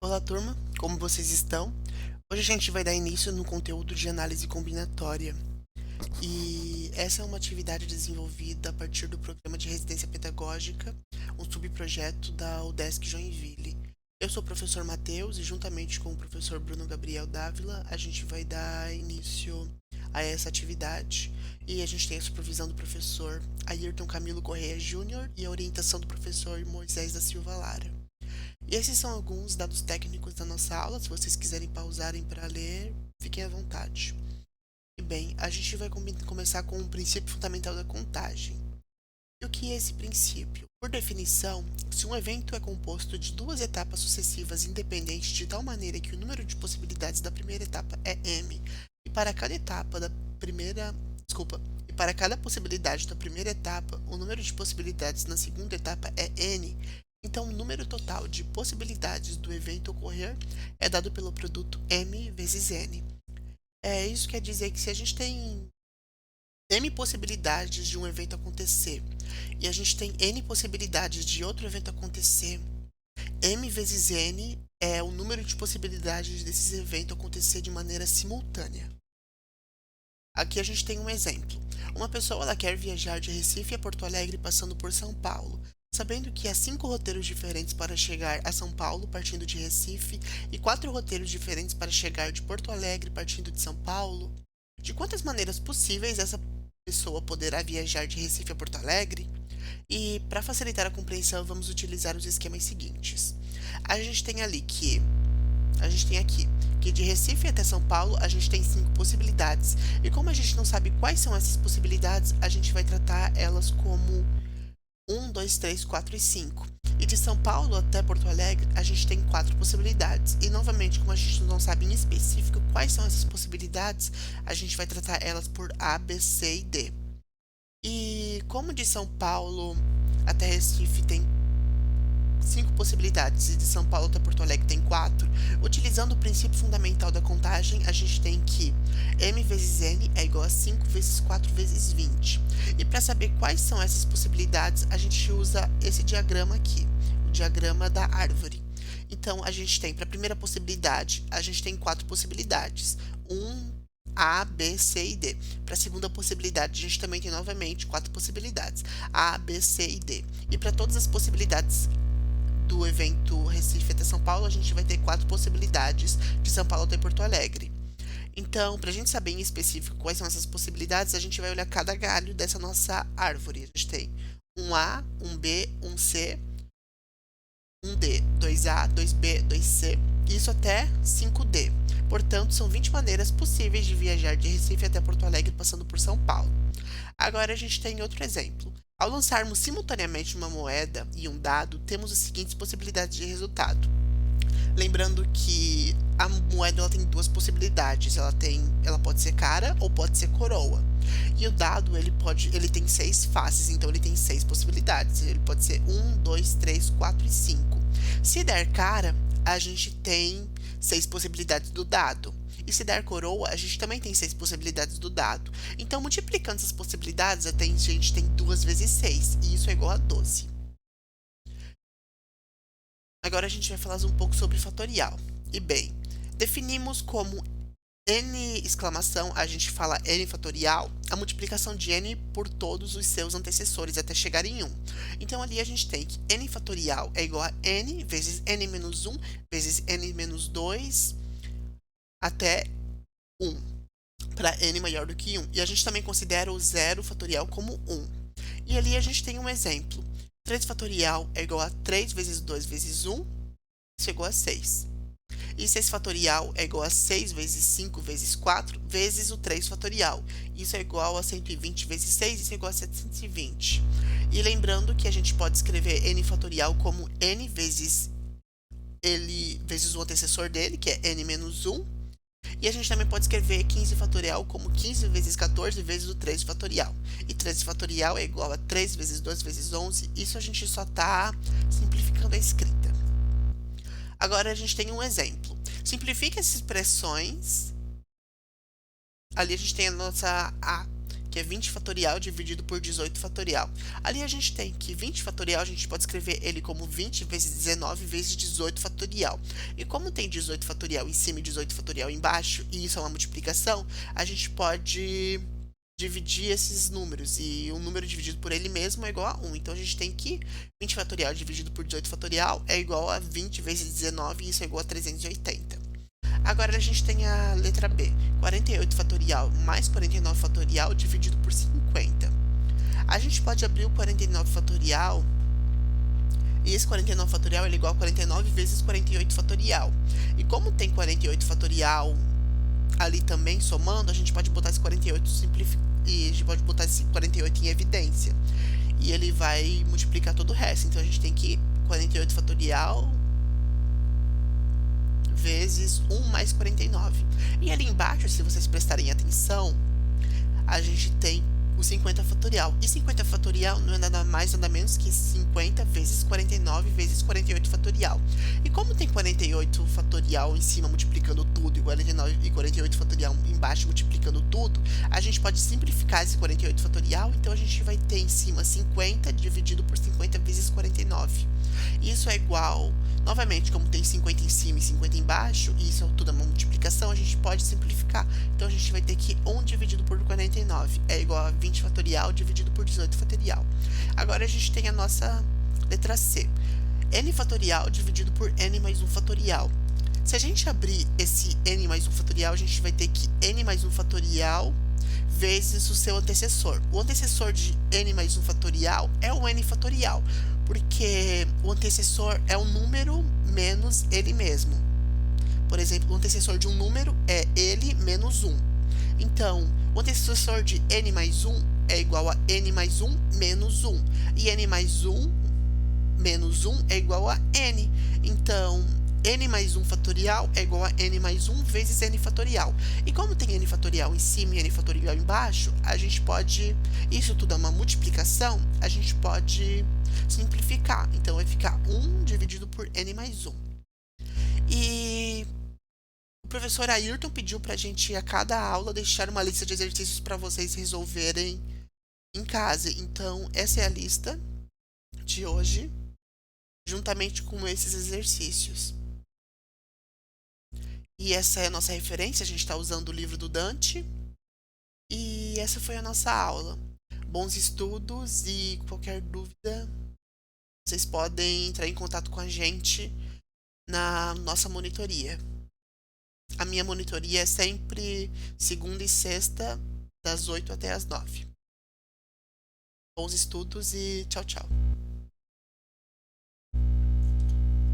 Olá, turma, como vocês estão? Hoje a gente vai dar início no conteúdo de análise combinatória. E essa é uma atividade desenvolvida a partir do Programa de Residência Pedagógica, um subprojeto da UDESC Joinville. Eu sou o professor Matheus e, juntamente com o professor Bruno Gabriel Dávila, a gente vai dar início a essa atividade. E a gente tem a supervisão do professor Ayrton Camilo Correia Júnior e a orientação do professor Moisés da Silva Lara. E esses são alguns dados técnicos da nossa aula. Se vocês quiserem pausarem para ler, fiquem à vontade. E bem, a gente vai começar com o princípio fundamental da contagem. E o que é esse princípio? Por definição, se um evento é composto de duas etapas sucessivas independentes de tal maneira que o número de possibilidades da primeira etapa é m, e para cada etapa da primeira, desculpa, e para cada possibilidade da primeira etapa, o número de possibilidades na segunda etapa é n, então o número total de possibilidades do evento ocorrer é dado pelo produto m vezes n. Isso quer dizer que se a gente tem n possibilidades de um evento acontecer e a gente tem n possibilidades de outro evento acontecer, m vezes n é o número de possibilidades desses eventos acontecer de maneira simultânea. Aqui a gente tem um exemplo. Uma pessoa ela quer viajar de Recife a Porto Alegre passando por São Paulo, sabendo que há 5 roteiros diferentes para chegar a São Paulo partindo de Recife e 4 roteiros diferentes para chegar de Porto Alegre partindo de São Paulo. De quantas maneiras possíveis essa pessoa poderá viajar de Recife a Porto Alegre? E para facilitar a compreensão, vamos utilizar os esquemas seguintes. A gente tem ali que a gente tem aqui que de Recife até São Paulo a gente tem 5 possibilidades. E como a gente não sabe quais são essas possibilidades, a gente vai tratar elas como 1, 2, 3, 4 e 5. E de São Paulo até Porto Alegre, a gente tem 4 possibilidades. E novamente, como a gente não sabe em específico quais são essas possibilidades, a gente vai tratar elas por A, B, C e D. E como de São Paulo até Recife tem 5 possibilidades e de São Paulo até Porto Alegre tem 4, utilizando o princípio fundamental da contagem, a gente tem que m vezes n é igual a 5 vezes 4 vezes 20. E para saber quais são essas possibilidades, a gente usa esse diagrama aqui, o diagrama da árvore. Então, a gente tem, para a primeira possibilidade, a gente tem 4 possibilidades. 1, A, B, C e D. Para a segunda possibilidade, a gente também tem novamente 4 possibilidades. A, B, C e D. E para todas as possibilidades do evento Recife até São Paulo, a gente vai ter 4 possibilidades de São Paulo até Porto Alegre. Então, para a gente saber em específico quais são essas possibilidades, a gente vai olhar cada galho dessa nossa árvore. A gente tem um A, um B, um C, um D, 2A, 2B, 2C, isso até 5D. Portanto, são 20 maneiras possíveis de viajar de Recife até Porto Alegre passando por São Paulo. Agora a gente tem outro exemplo. Ao lançarmos simultaneamente uma moeda e um dado, temos as seguintes possibilidades de resultado. Lembrando que a moeda ela tem duas possibilidades, ela pode ser cara ou pode ser coroa. E o dado ele tem 6 faces, então ele tem 6 possibilidades. Ele pode ser 1, 2, 3, 4 e 5. Se der cara, a gente tem 6 possibilidades do dado. E se der coroa, a gente também tem 6 possibilidades do dado. Então, multiplicando essas possibilidades, a gente tem 2 vezes 6, e isso é igual a 12. Agora a gente vai falar um pouco sobre fatorial. E bem, definimos como n exclamação, a gente fala n fatorial, a multiplicação de n por todos os seus antecessores até chegar em 1. Então ali a gente tem que n fatorial é igual a n vezes n menos 1 vezes n menos 2 até 1, para n maior do que 1. E a gente também considera o zero fatorial como 1. E ali a gente tem um exemplo. 3 fatorial é igual a 3 vezes 2 vezes 1, isso é igual a 6. E 6 fatorial é igual a 6 vezes 5 vezes 4 vezes o 3 fatorial. Isso é igual a 120 vezes 6, isso é igual a 720. E lembrando que a gente pode escrever n fatorial como n vezes ele vezes o antecessor dele, que é n menos 1. E a gente também pode escrever 15 fatorial como 15 vezes 14 vezes o 3 fatorial. E 13 fatorial é igual a 3 vezes 2 vezes 11. Isso a gente só está simplificando a escrita. Agora a gente tem um exemplo. Simplifica essas expressões. Ali a gente tem a nossa A. que é 20 fatorial dividido por 18 fatorial. Ali a gente tem que 20 fatorial, a gente pode escrever ele como 20 vezes 19 vezes 18 fatorial. E como tem 18 fatorial em cima e 18 fatorial embaixo, e isso é uma multiplicação, a gente pode dividir esses números, e o número dividido por ele mesmo é igual a 1. Então a gente tem que 20 fatorial dividido por 18 fatorial é igual a 20 vezes 19, e isso é igual a 380. Agora a gente tem a letra B, 48 fatorial mais 49 fatorial dividido por 50. A gente pode abrir o 49 fatorial, e esse 49 fatorial é igual a 49 vezes 48 fatorial. E como tem 48 fatorial ali também somando, a gente pode botar esse 48 e a gente pode botar esse 48 em evidência. E ele vai multiplicar todo o resto. Então a gente tem que 48 fatorial vezes 1 mais 49. E ali embaixo, se vocês prestarem atenção, a gente tem o 50 fatorial. E 50 fatorial não é nada mais, nada menos que 50 vezes 49 vezes 48 fatorial. E como tem 48 fatorial em cima multiplicando tudo e 49 e 48 fatorial embaixo multiplicando tudo, a gente pode simplificar esse 48 fatorial. Então a gente vai ter em cima 50 dividido por 50 vezes 49. Isso é igual, novamente, como tem 50 em cima e 50 embaixo, e isso é tudo uma multiplicação, a gente pode simplificar. Então a gente vai ter que 1 dividido por 49 é igual a 20 fatorial dividido por 18 fatorial. Agora a gente tem a nossa letra C, n fatorial dividido por n mais 1 fatorial. Se a gente abrir esse n mais 1 fatorial, a gente vai ter que n mais 1 fatorial vezes o seu antecessor. O antecessor de n mais 1 fatorial é o n fatorial, porque o antecessor é um número menos ele mesmo. Por exemplo, o antecessor de um número é ele menos 1. Então, o antecessor de n mais 1 é igual a n mais 1 menos 1. E n mais 1 menos 1 é igual a n. Então, n mais 1 fatorial é igual a n mais 1 vezes n fatorial. E como tem n fatorial em cima e n fatorial embaixo, a gente pode, isso tudo é uma multiplicação, a gente pode simplificar. Então vai ficar 1 dividido por n mais 1. E o professor Ayrton pediu pra gente a cada aula deixar uma lista de exercícios para vocês resolverem em casa. Então essa é a lista de hoje, juntamente com esses exercícios. E essa é a nossa referência, a gente está usando o livro do Dante. E essa foi a nossa aula. Bons estudos, e qualquer dúvida, vocês podem entrar em contato com a gente na nossa monitoria. A minha monitoria é sempre segunda e sexta, das 8 até as 9. Bons estudos e tchau, tchau.